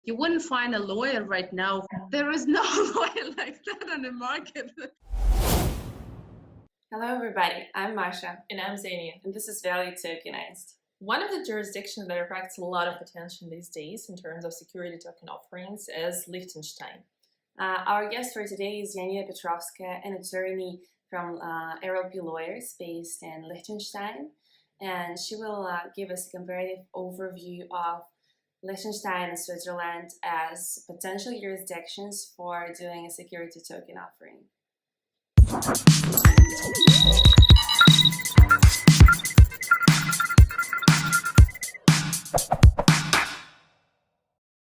You wouldn't find a lawyer right now. There is no lawyer like that on the market. Hello everybody, I'm Masha. And I'm Xenia. And this is Value Tokenized. One of the jurisdictions that attracts a lot of attention these days in terms of security token offerings is Liechtenstein. Our guest for today is Yanina Petrovskaya, an attorney from LI&CH Lawyers based in Liechtenstein. And she will give us a comparative overview of Liechtenstein and Switzerland as potential jurisdictions for doing a security token offering.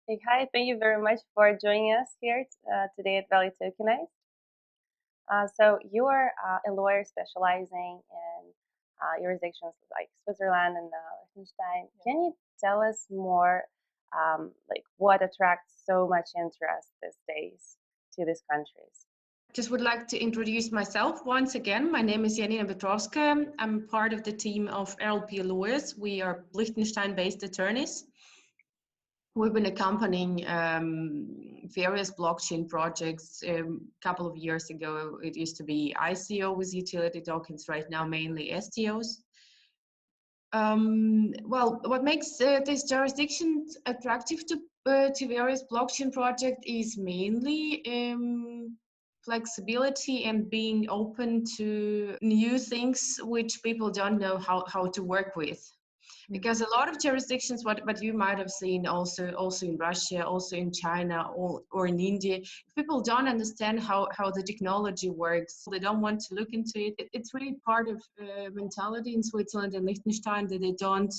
Hey, hi, thank you very much for joining us here today at Value Tokenized. So you are a lawyer specializing in jurisdictions like Switzerland and Liechtenstein. Can you tell us more like what attracts so much interest these days to these countries? Just would like to introduce myself once again. My name is Yanina Petrovskaya. I'm part of the team of LI&CH Lawyers. We are Liechtenstein-based attorneys. We've been accompanying various blockchain projects. A couple of years ago, it used to be ICO with utility tokens, right now mainly STOs. Well, what makes this jurisdiction attractive to various blockchain projects is mainly flexibility and being open to new things which people don't know how to work with. Because a lot of jurisdictions, what you might have seen also in Russia, also in China or in India, if people don't understand how the technology works, they don't want to look into it. It's really part of mentality in Switzerland and Liechtenstein that they don't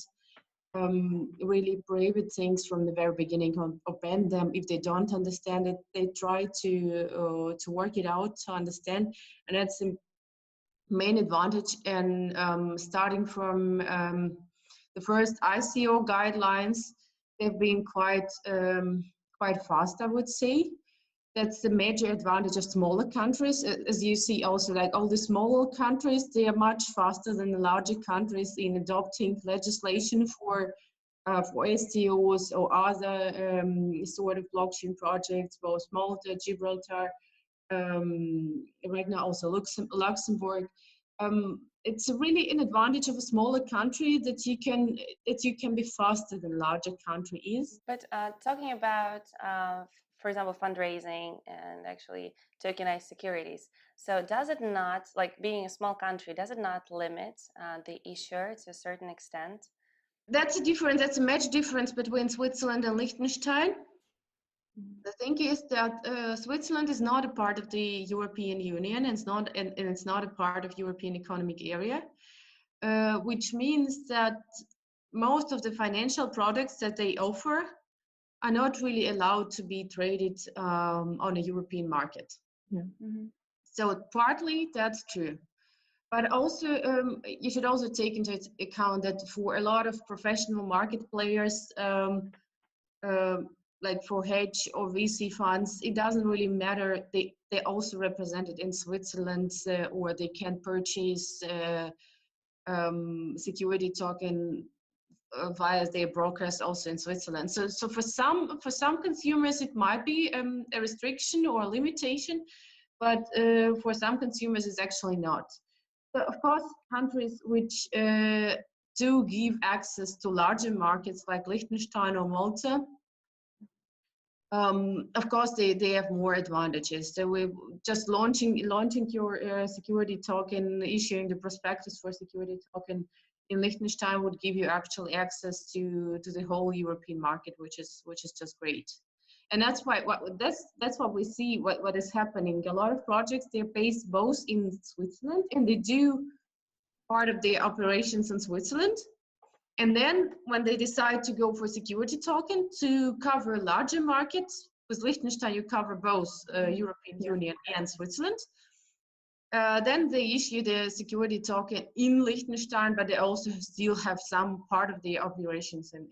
really prohibit things from the very beginning or ban them. If they don't understand it, they try to work it out to understand, and that's the main advantage. And starting from the first ICO guidelines, they've been quite fast, I would say. That's the major advantage of smaller countries. As you see also, like all the smaller countries, they are much faster than the larger countries in adopting legislation for STOs or other sort of blockchain projects, both Malta, Gibraltar, right now also Luxembourg. It's really an advantage of a smaller country that you can be faster than a larger country is. But talking about, for example, fundraising and actually tokenized securities. So does it not, like being a small country, does it not limit the issuer to a certain extent? That's a major difference between Switzerland and Liechtenstein. The thing is that Switzerland is not a part of the European Union, and it's not a part of European Economic Area, which means that most of the financial products that they offer are not really allowed to be traded on a European market. Yeah. Mm-hmm. So partly that's true. But also, you should also take into account that for a lot of professional market players, like for hedge or VC funds, it doesn't really matter. They're also represented in Switzerland, or they can purchase security token via their brokers also in Switzerland. So for some consumers, it might be a restriction or a limitation, but for some consumers, it's actually not. So of course, countries which do give access to larger markets like Liechtenstein or Malta, of course, they have more advantages. So we're just launching your security token, issuing the prospectus for security token in Liechtenstein would give you actual access to the whole European market, which is just great. And that's why that's what we see. What is happening? A lot of projects, they're based both in Switzerland, and they do part of their operations in Switzerland. And then when they decide to go for security token to cover larger markets, with Liechtenstein you cover both European Union and Switzerland, then they issue the security token in Liechtenstein, but they also still have some part of the operations in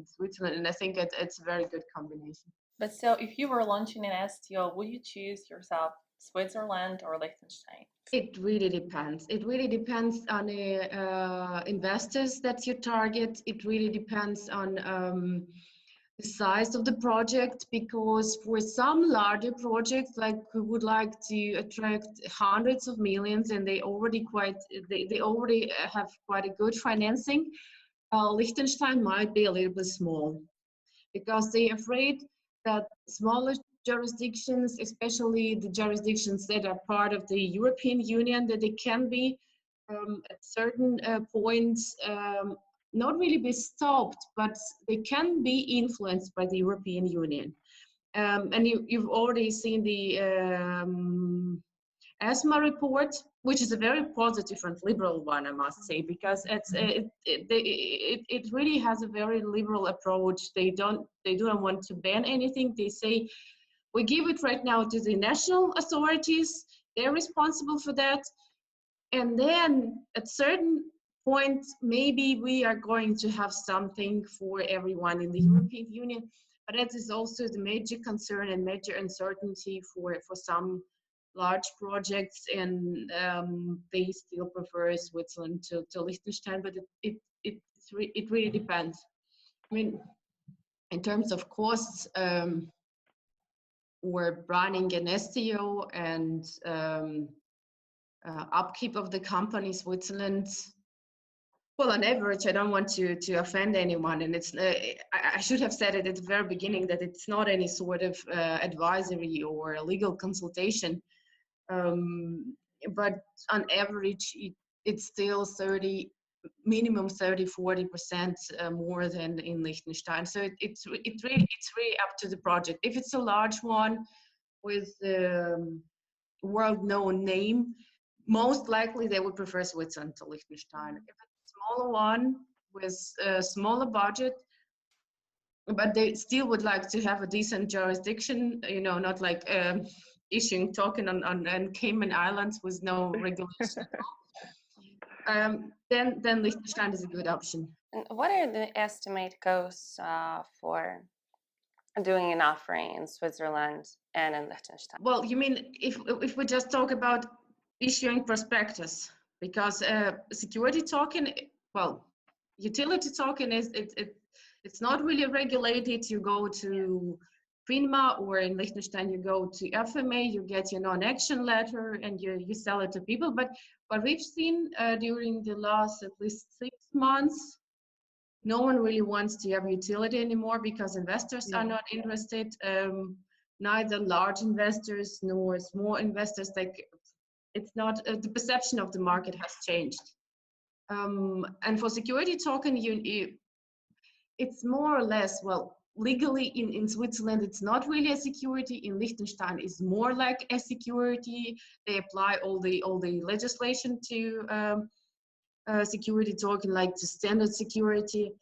Switzerland. And I think it's a very good combination. But so if you were launching an STO, would you choose yourself Switzerland or Liechtenstein? It really depends. It really depends on the investors that you target. It really depends on the size of the project, because for some larger projects, like we would like to attract hundreds of millions, and they already have quite a good financing, Liechtenstein might be a little bit small, because they're afraid that smaller jurisdictions, especially the jurisdictions that are part of the European Union, that they can be at certain points not really be stopped, but they can be influenced by the European Union. And you've already seen the ESMA report, which is a very positive and liberal one, I must say, because it really has a very liberal approach. They do not want to ban anything. They say, we give it right now to the national authorities. They're responsible for that. And then at certain point, maybe we are going to have something for everyone in the European Union. But that is also the major concern and major uncertainty for some large projects, and they still prefer Switzerland to Liechtenstein, but it really depends. I mean, in terms of costs, we're running an STO and upkeep of the company Switzerland. Well, on average, I don't want to offend anyone, and it's I should have said it at the very beginning that it's not any sort of advisory or legal consultation. But on average, it's still minimum 30-40% more than in Liechtenstein. So it's really up to the project. If it's a large one with world-known name, most likely they would prefer Switzerland to Liechtenstein. If it's a smaller one with a smaller budget, but they still would like to have a decent jurisdiction, you know, not like issuing token on Cayman Islands with no regulation. Then Liechtenstein is a good option. And what are the estimate costs for doing an offering in Switzerland and in Liechtenstein? Well, you mean if we just talk about issuing prospectus, because security token, well, utility token it's not really regulated. You go to FINMA, or in Liechtenstein you go to FMA, you get your non-action letter and you sell it to people. But what we've seen during the last at least 6 months, no one really wants to have utility anymore, because investors are not interested. Neither large investors nor small investors. Like, it's not the perception of the market has changed. And for security token, it's more or less, well, legally in Switzerland, it's not really a security. In Liechtenstein, it's more like a security. They apply all the legislation to security token, like the standard security.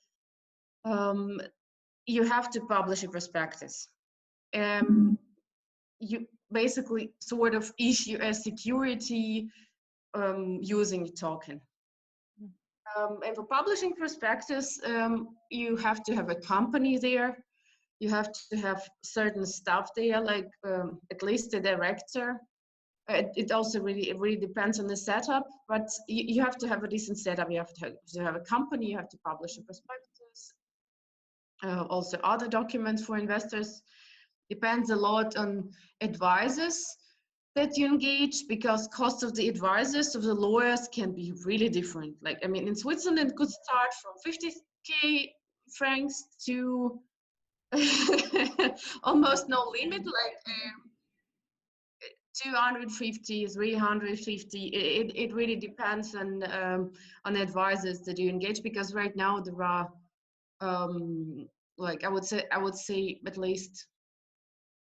You have to publish a prospectus. You basically sort of issue a security using a token. And for publishing prospectus, you have to have a company there. You have to have certain staff there, like at least a director. It also really depends on the setup, but you have to have a decent setup. You have to have a company. You have to publish a prospectus. Also other documents for investors. Depends a lot on advisors that you engage, because cost of the advisors, of the lawyers, can be really different. Like, I mean, in Switzerland, it could start from 50,000 francs to almost no limit, like 250, 350. It really depends on advisors that you engage, because right now there are like I would say at least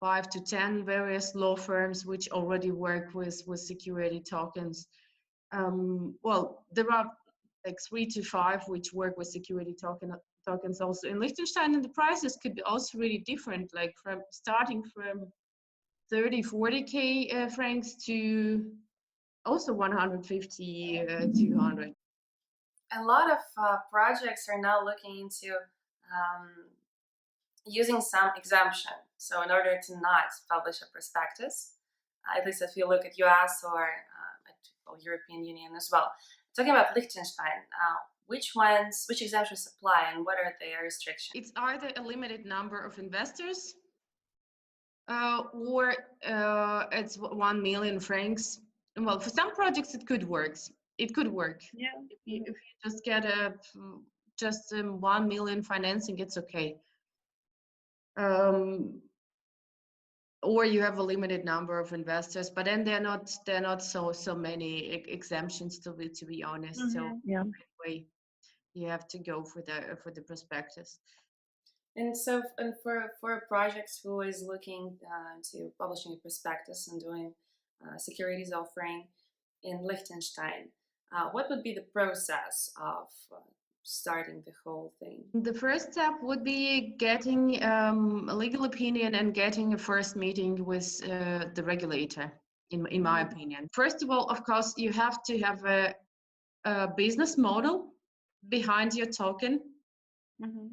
5 to 10 various law firms which already work with security tokens. Well, there are like 3 to 5 which work with security tokens also in Liechtenstein, and the prices could be also really different, like starting from 30-40K francs to also 150, 200. A lot of projects are now looking into using some exemption. So in order to not publish a prospectus, at least if you look at US or European Union as well. Talking about Liechtenstein, which exemptions apply and what are their restrictions? It's either a limited number of investors or it's 1 million francs. Well, for some projects it could work. It could work. Yeah. If you just get just 1 million financing, it's okay. Or you have a limited number of investors, but then they're not so many exemptions to be honest. So Yeah. anyway, you have to go for the prospectus. And so, for a project who is looking to publishing a prospectus and doing securities offering in Liechtenstein, what would be the process of starting the whole thing? The first step would be getting a legal opinion and getting a first meeting with the regulator, in my opinion. First of all, of course, you have to have a business model behind your token,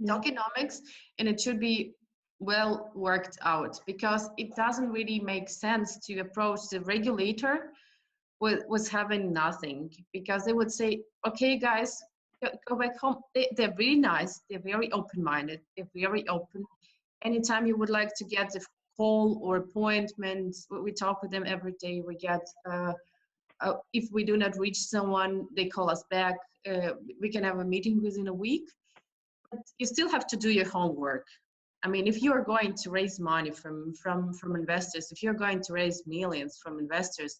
tokenomics, and it should be well worked out, because it doesn't really make sense to approach the regulator with having nothing, because they would say, okay guys, go back home. They're really nice, they're very open-minded, they're very open. Anytime you would like to get a call or appointment, we talk with them every day. We get if we do not reach someone, they call us back. We can have a meeting within a week, but you still have to do your homework. I mean, if you are going to raise money from investors, if you're going to raise millions from investors,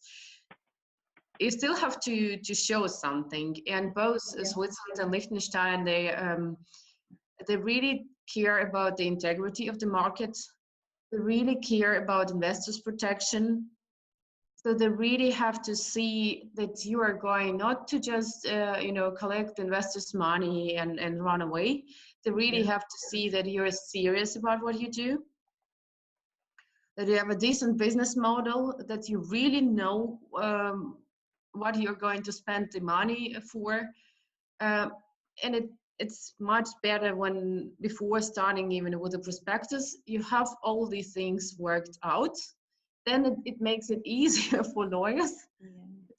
you still have to show something. And both Switzerland and Liechtenstein, they really care about the integrity of the market. They really care about investors' protection. So they really have to see that you are going not to just collect investors' money and run away. They really have to see that you're serious about what you do, that you have a decent business model, that you really know what you're going to spend the money for. And it's much better when, before starting even with a prospectus, you have all these things worked out. Then it makes it easier for lawyers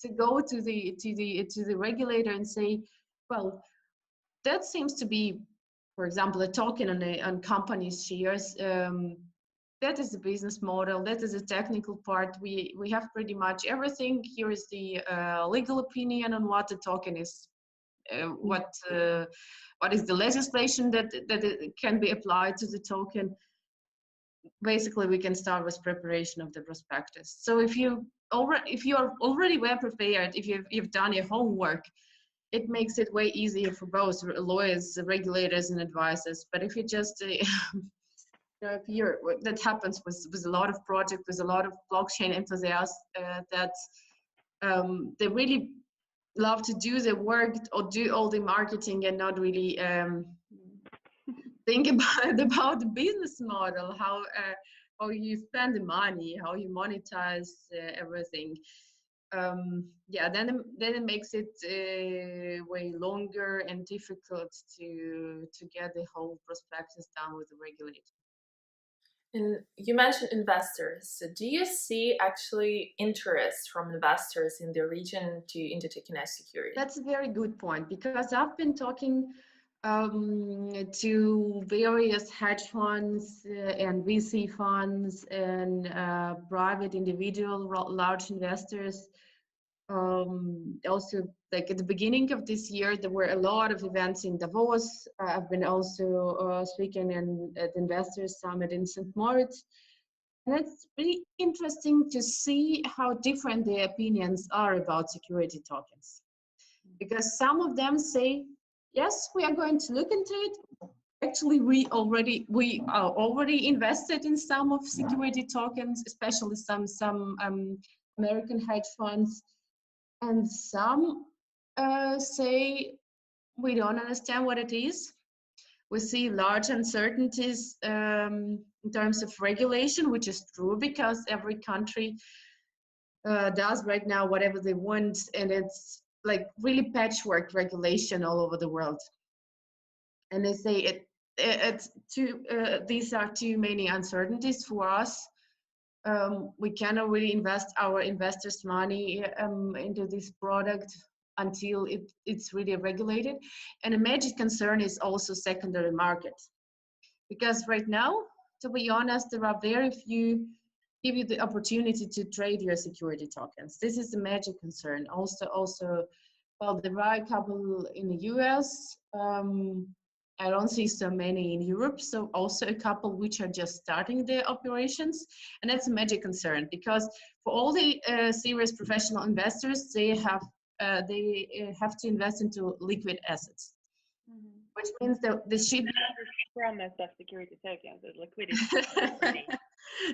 to go to the regulator and say, well, that seems to be, for example, a token on companies' shares. That is the business model. That is the technical part. We have pretty much everything. Here is the legal opinion on what the token is. What is the legislation that it can be applied to the token. Basically, we can start with preparation of the prospectus. So if you are already well prepared, if you've done your homework, it makes it way easier for both lawyers, regulators, and advisors. But if you just that happens with a lot of projects, with a lot of blockchain enthusiasts that they really love to do the work or do all the marketing and not really think about the business model, how you spend the money, how you monetize everything. Then it makes it way longer and difficult to get the whole prospectus done with the regulator. And you mentioned investors. So do you see actually interest from investors in the region into tokenized security? That's a very good point, because I've been talking to various hedge funds and VC funds and private individual large investors. Also, like at the beginning of this year, there were a lot of events in Davos. I've been also speaking at the Investors Summit in St. Moritz. And it's really interesting to see how different the opinions are about security tokens. Because some of them say, yes, we are going to look into it. Actually, we are already invested in some of security tokens, especially some American hedge funds. And some say, we don't understand what it is. We see large uncertainties in terms of regulation, which is true, because every country does right now whatever they want, and it's like really patchwork regulation all over the world. And they say these are too many uncertainties for us. We cannot really invest our investors' money into this product. until it's really regulated. And a major concern is also secondary market, because right now, to be honest, there are very few give you the opportunity to trade your security tokens. This is a major concern. Also, well, there are a couple in the US. I don't see so many in Europe, so also a couple which are just starting their operations, and that's a major concern, because for all the serious professional investors, they have to invest into liquid assets, which means that they should promise of security tokens is liquidity.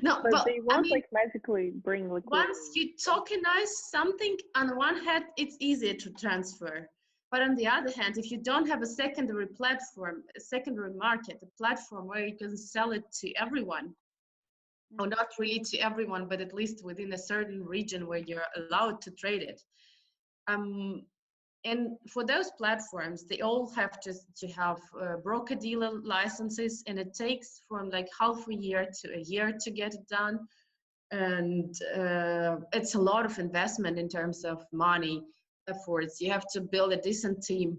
No, but they won't, I mean, like, magically bring liquidity. Once you tokenize something, on one hand, it's easier to transfer. But on the other hand, if you don't have a secondary platform, a secondary market, a platform where you can sell it to everyone, or not really to everyone, but at least within a certain region where you're allowed to trade it. And for those platforms, they all have to have broker-dealer licenses, and it takes from like half a year to a year to get it done. And it's a lot of investment in terms of money, efforts. You have to build a decent team,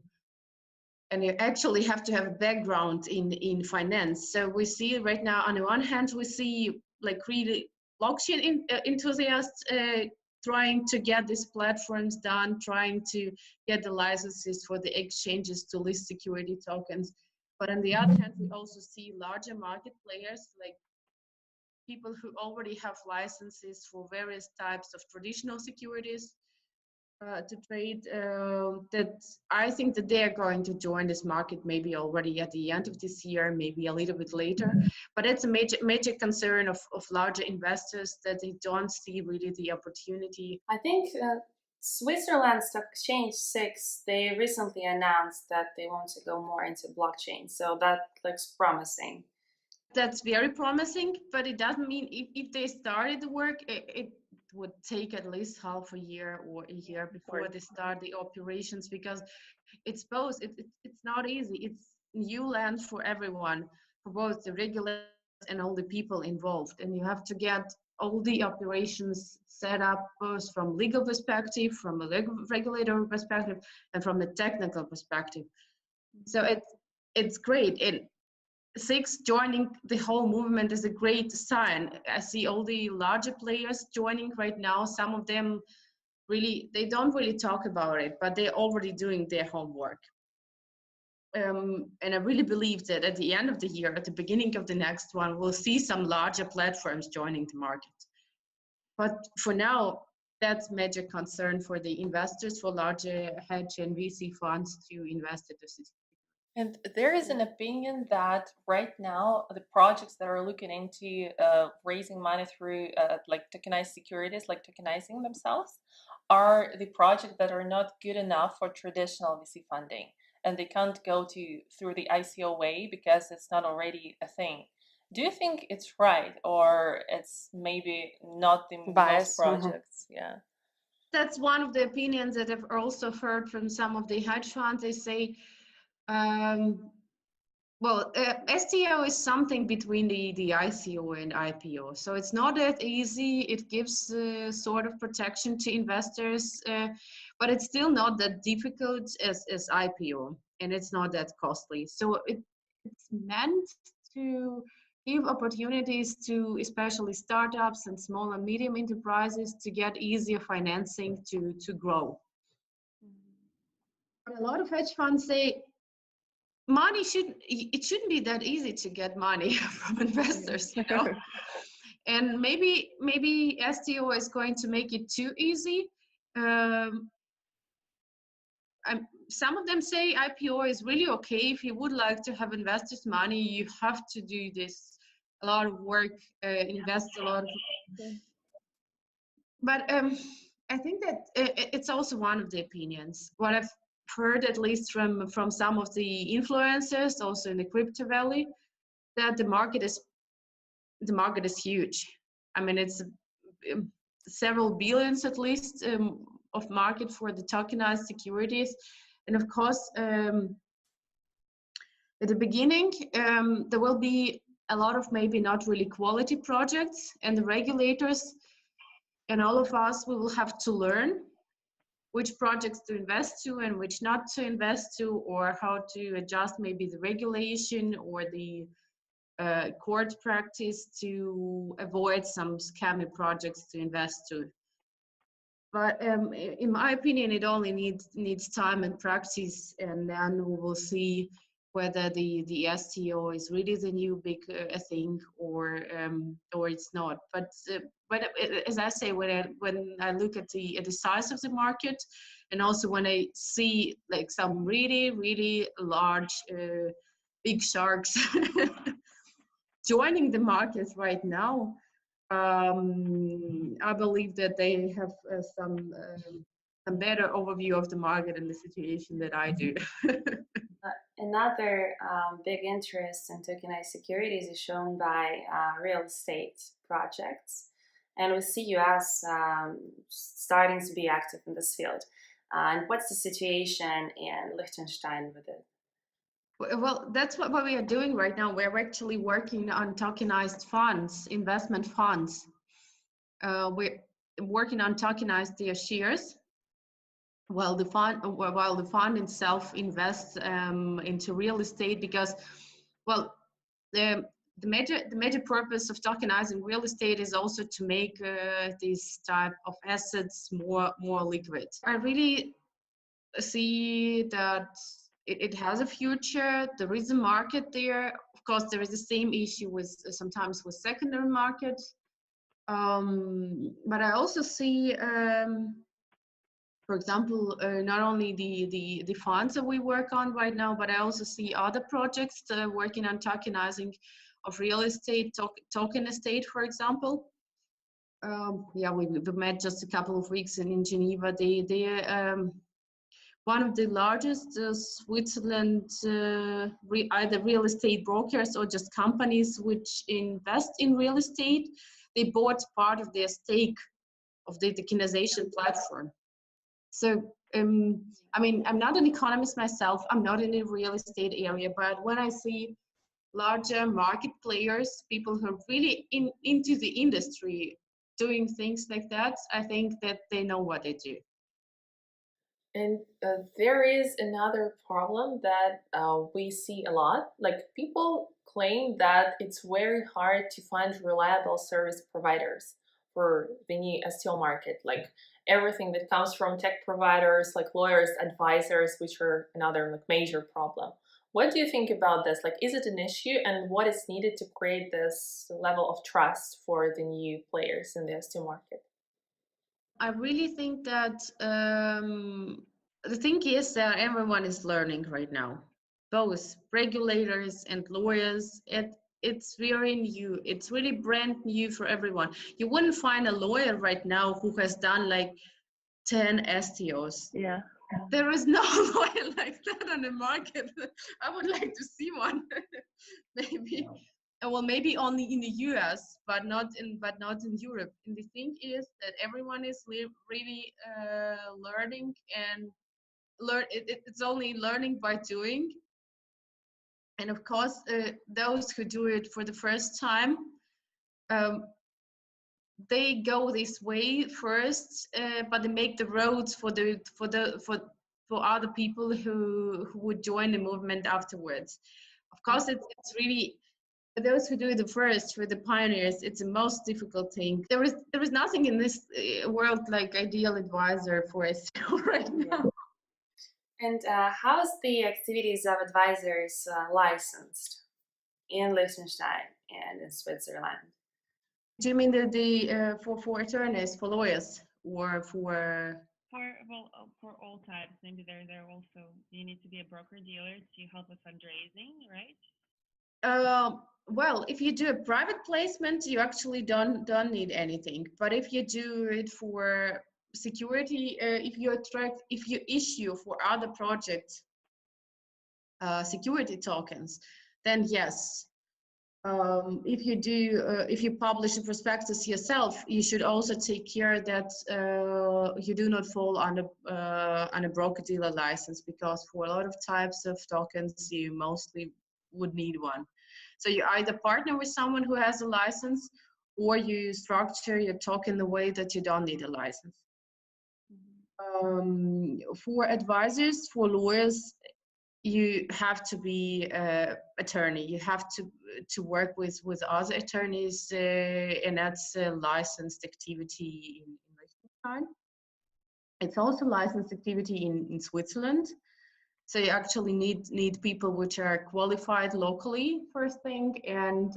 and you actually have to have a background in finance. So we see right now, on the one hand, we see like really blockchain enthusiasts trying to get these platforms done, trying to get the licenses for the exchanges to list security tokens. But on the other hand, we also see larger market players, like people who already have licenses for various types of traditional securities to trade, that I think that they are going to join this market maybe already at the end of this year, maybe a little bit later. But it's a major concern of larger investors, that they don't see really the opportunity. I think Switzerland Stock Exchange 6, they recently announced that they want to go more into blockchain. So that looks promising. That's very promising, but it doesn't mean if they started the work, it would take at least half a year or a year before they start the operations, because it's both. It's not easy. It's new land for everyone, for both the regulators and all the people involved. And you have to get all the operations set up, both from legal perspective, from a regulatory perspective, and from a technical perspective. So it's great. And 6 joining the whole movement is a great sign. I see all the larger players joining right now. Some of them really, they don't really talk about it, but they're already doing their homework. And I really believe that at the end of the year, at the beginning of the next one, we'll see some larger platforms joining the market. But for now, that's major concern for the investors, for larger hedge and VC funds to invest in the system. And there is an opinion that right now the projects that are looking into raising money through like tokenized securities, like tokenizing themselves, are the projects that are not good enough for traditional VC funding, and they can't go through the ICO way because it's not already a thing. Do you think it's right, or it's maybe not the Bias. most projects? Yeah. That's one of the opinions that I've also heard from some of the hedge funds. They say, STO is something between the ICO and IPO. So it's not that easy. It gives sort of protection to investors, but it's still not that difficult as IPO, and it's not that costly. So it's meant to give opportunities to especially startups and small and medium enterprises to get easier financing to grow. But a lot of hedge funds say, money shouldn't be that easy to get money from investors, you know. And maybe STO is going to make it too easy. Some of them say IPO is really okay. If you would like to have investors' money, you have to do this, a lot of work, invest a lot of. But I think that it's also one of the opinions. What I've heard, at least from some of the influencers, also in the crypto valley, that the market is huge. I mean, it's several billions at least of market for the tokenized securities. And of course, at the beginning, there will be a lot of maybe not really quality projects, and the regulators and all of us, we will have to learn which projects to invest to and which not to invest to, or how to adjust maybe the regulation or the court practice to avoid some scammy projects to invest to. But in my opinion, it only needs time and practice, and then we will see whether the STO is really the new big thing or it's not. But as I say, when I look at the size of the market, and also when I see like some really large big sharks joining the market right now, I believe that they have some better overview of the market and the situation that I do. Another big interest in tokenized securities is shown by real estate projects. And we see US starting to be active in this field. And what's the situation in Liechtenstein with it? Well, that's what we are doing right now. We're actually working on tokenized funds, investment funds. We're working on tokenized their shares, while the fund itself invests into real estate, because, well, the major purpose of tokenizing real estate is also to make these type of assets more liquid. I really see that it has a future. There is a market there. Of course, there is the same issue with sometimes with secondary markets. But I also see, for example, not only the funds that we work on right now, but I also see other projects working on tokenizing of real estate, token estate, for example. Yeah, we met just a couple of weeks in Geneva. They one of the largest Switzerland either real estate brokers or just companies which invest in real estate. They bought part of their stake of the tokenization platform. So, I mean, I'm not an economist myself. I'm not in the real estate area, but when I see larger market players, people who are really into the industry doing things like that, I think that they know what they do. And there is another problem that we see a lot. Like, people claim that it's very hard to find reliable service providers for the new STO market. Like, everything that comes from tech providers, like lawyers, advisors, which are another like major problem. What do you think about this? Like, is it an issue, and what is needed to create this level of trust for the new players in the STO market? I really think that the thing is that everyone is learning right now, both regulators and lawyers. It's very new. It's really brand new for everyone. You wouldn't find a lawyer right now who has done like 10 STOs. Yeah. There is no lawyer like that on the market. I would like to see one. Maybe. Well, maybe only in the US, but not in Europe. And the thing is that everyone is really learning, and it's only learning by doing. And of course, those who do it for the first time, they go this way first, but they make the roads for other people who would join the movement afterwards. Of course, it's really, for those who do it the first, for the pioneers, it's the most difficult thing. There is nothing in this world like ideal advisor for STO right now. And how's the activities of advisors licensed in Liechtenstein and in Switzerland? Do you mean for attorneys, for lawyers, or for? For all types, maybe they're also, you need to be a broker dealer to help with fundraising, right? Well, if you do a private placement, you actually don't need anything. But if you do it for security, if you issue for other projects security tokens, then yes. If you publish a prospectus yourself, you should also take care that you do not fall under a broker dealer license, because for a lot of types of tokens you mostly would need one. So you either partner with someone who has a license, or you structure your token the way that you don't need a license. For advisors, for lawyers, you have to be attorney. You have to work with other attorneys, and that's a licensed activity in Liechtenstein. It's also licensed activity in Switzerland. So you actually need people which are qualified locally, first thing, and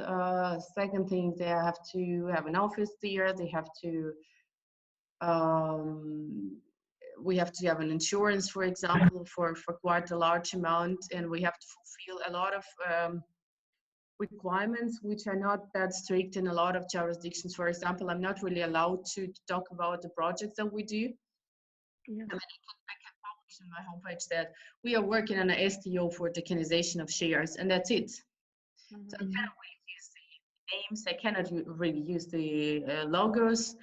second thing, they have to have an office there. They have to we have to have an insurance, for example, for quite a large amount, and we have to fulfill a lot of requirements which are not that strict in a lot of jurisdictions. For example, I'm not really allowed to talk about the projects that we do. Yeah. I mean, I can publish on my homepage that we are working on an STO for tokenization of shares, and that's it. Mm-hmm. So I cannot really use the names, I cannot really use the logos.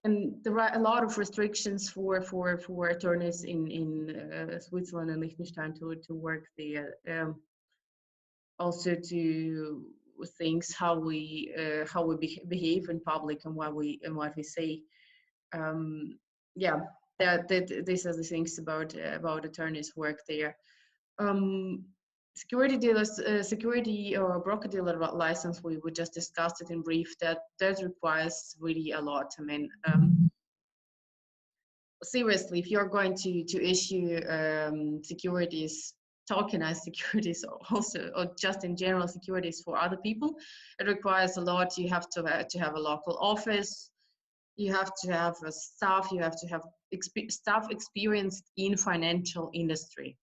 And there are a lot of restrictions for attorneys in Switzerland and Liechtenstein to work there. Also to things how we behave in public and what we say. Yeah, these are the things about attorneys work there. Security dealers, security or broker dealer license, we just discussed it in brief. That requires really a lot. I mean, seriously, if you're going to issue securities, tokenized securities, or just in general securities for other people, it requires a lot. You have to have a local office. You have to have a staff. You have to have staff experienced in financial industry.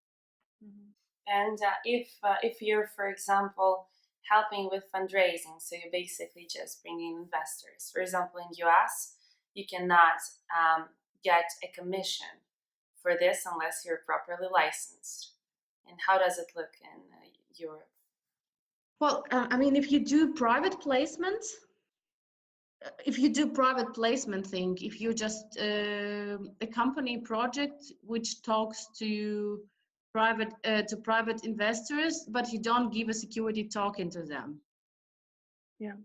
Mm-hmm. And if you're, for example, helping with fundraising, so you're basically just bringing investors. For example, in US, you cannot get a commission for this unless you're properly licensed. And how does it look in Europe? Well, I mean, if you do private placement thing, if you just a company project which talks to private investors, but you don't give a security token to them, Yeah.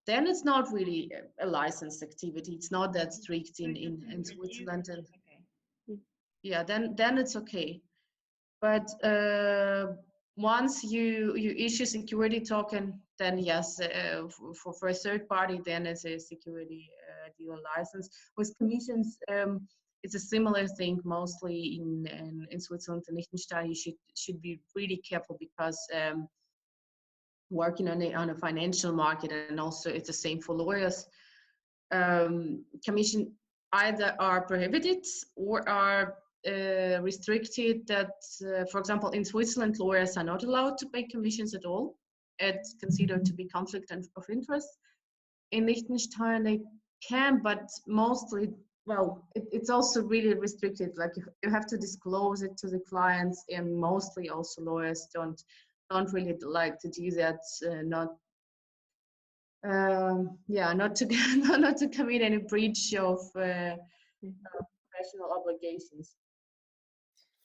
then it's not really a licensed activity. It's not that strict in Switzerland, and okay. yeah, then it's okay. But once you issue security token, then yes, for a third party, then it's a security dealer license. With commissions, it's a similar thing. Mostly in Switzerland and Liechtenstein, you should be really careful because working on a financial market, and also it's the same for lawyers. Commission either are prohibited or are restricted. That, for example, in Switzerland, lawyers are not allowed to pay commissions at all. It's considered to be conflict of interest. In Liechtenstein, they can, but mostly, well, it's also really restricted. Like you have to disclose it to the clients, and mostly also lawyers don't really like to do that. Not to commit any breach of professional obligations.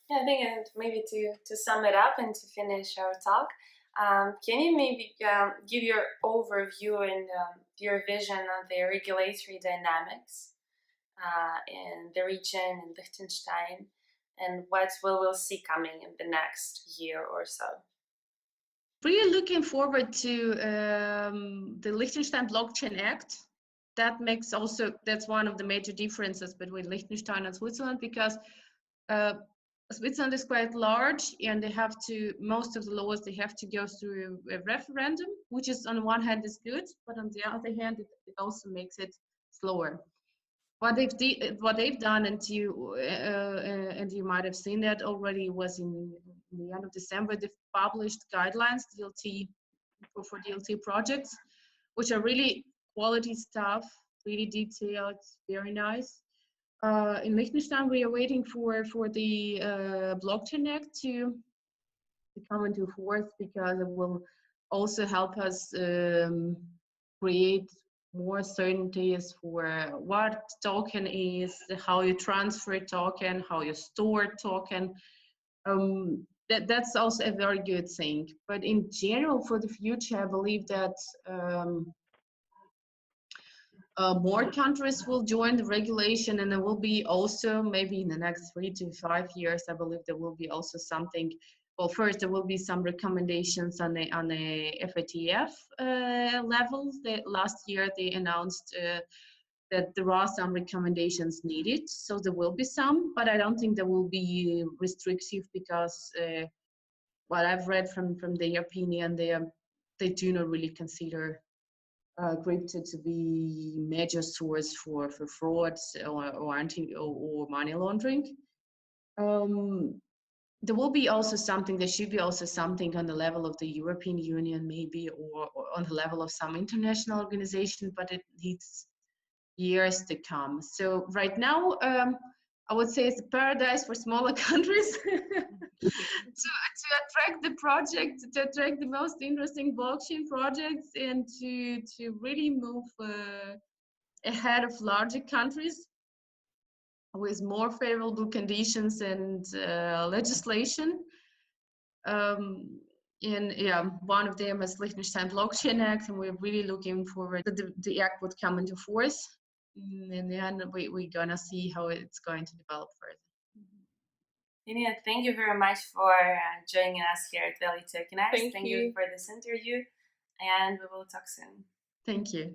Yeah, I think, and maybe to sum it up and to finish our talk, can you maybe give your overview and your vision of the regulatory dynamics in the region, in Liechtenstein, and what we'll see coming in the next year or so? Really looking forward to the Liechtenstein Blockchain Act. That's one of the major differences between Liechtenstein and Switzerland, because Switzerland is quite large, and most of the laws, they have to go through a referendum, which is on one hand is good, but on the other hand, it also makes it slower. What they've done, and you might have seen that already, was in the end of December, they've published guidelines, DLT, for DLT projects, which are really quality stuff, really detailed, very nice. In Liechtenstein, we are waiting for the Blockchain Act to come into force, because it will also help us create more certainties for what token is, how you transfer token, how you store token. That's also a very good thing. But in general, for the future, I believe that more countries will join the regulation, and there will be also maybe in the next 3 to 5 years, I believe there will be also something. Well, first there will be some recommendations on the FATF level. Last year they announced that there are some recommendations needed, so there will be some, but I don't think there will be restrictive because what I've read from their opinion, they do not really consider crypto to be major source for frauds or money laundering. There will be also something, there should be also something on the level of the European Union maybe, or on the level of some international organization, but it needs years to come. So right now, I would say it's a paradise for smaller countries to attract the project, to attract the most interesting blockchain projects, and to really move ahead of larger countries with more favorable conditions and legislation. And yeah, one of them is Liechtenstein Blockchain Act, and we're really looking forward that the act would come into force. And then we're gonna see how it's going to develop further. Yanina, thank you very much for joining us here at Value Tokenized. Thank you for this interview, and we will talk soon. Thank you.